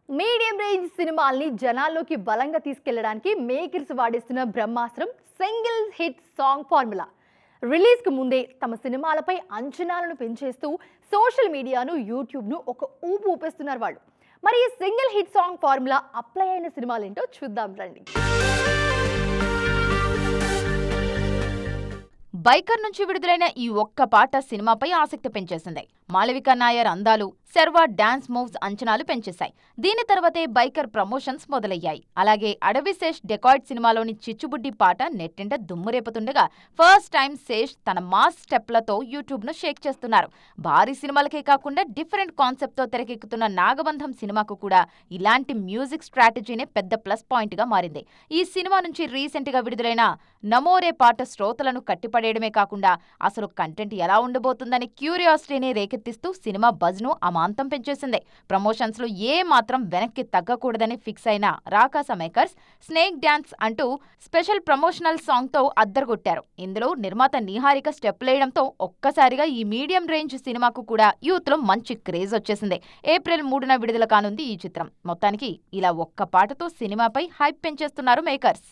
Medium range సినిమాల్ని జనాల్లోకి బలంగా తీసుకెళ్లడానికి మేకర్స్ వాడిస్తున్న బ్రహ్మాస్త్రం సింగిల్ హిట్ సాంగ్ ఫార్ములా. రిలీజ్కు ముందే తమ సినిమాలపై అంచనాలను పెంచేస్తూ సోషల్ మీడియాను, యూట్యూబ్ను ఒక ఊపు ఊపేస్తున్నారు వాళ్ళు. మరి ఈ single hit song formula apply అయిన సినిమాలేంటో చూద్దాం రండి. బైకర్ నుంచి విడుదలైన ఈ ఒక్క పాట సినిమాపై ఆసక్తి పెంచేసింది. మాళవిక నాయర్ అందాలు, శర్వా డాన్స్ మూవ్స్ అంచనాలు పెంచేశాయి. దీని తర్వాతే బైకర్ ప్రమోషన్స్ మొదలయ్యాయి. అలాగే అడవి శేష్ డెకాయిడ్ సినిమాలోని చిచ్చుబుడ్డి పాట నెట్టింట దుమ్మురేపుతుండగా ఫస్ట్ టైం శేష్ తన మాస్ స్టెప్లతో యూట్యూబ్ ను షేక్ చేస్తున్నారు. భారీ సినిమాలకే కాకుండా డిఫరెంట్ కాన్సెప్ట్ తో తెరకెక్కుతున్న నాగబంధం సినిమాకు కూడా ఇలాంటి మ్యూజిక్ స్ట్రాటజీనే పెద్ద ప్లస్ పాయింట్ గా మారింది. ఈ సినిమా నుంచి రీసెంట్ గా విడుదలైన నమోరే పాట శ్రోతలను కట్టిపడేయడమే కాకుండా అసలు కంటెంట్ ఎలా ఉండబోతుందని క్యూరియాసిటీని రేకెత్తిస్తూ సినిమా బజ్ ను అమాంతం పెంచేసింది. ప్రమోషన్స్ లో ఏ మాత్రం వెనక్కి తగ్గకూడదని ఫిక్స్ అయిన రాకాస మేకర్స్ స్నేక్ డాన్స్ అంటూ స్పెషల్ ప్రమోషనల్ సాంగ్ తో అద్దరగొట్టారు. ఇందులో నిర్మాత నిహారిక స్టెప్ లేయడంతో ఒక్కసారిగా ఈ మీడియం రేంజ్ సినిమాకు కూడా యూత్ లో మంచి క్రేజ్ వచ్చేసింది. ఏప్రిల్ 3న విడుదల కానుంది ఈ చిత్రం. మొత్తానికి ఇలా ఒక్క పాటతో సినిమాపై హైప్ పెంచేస్తున్నారు మేకర్స్.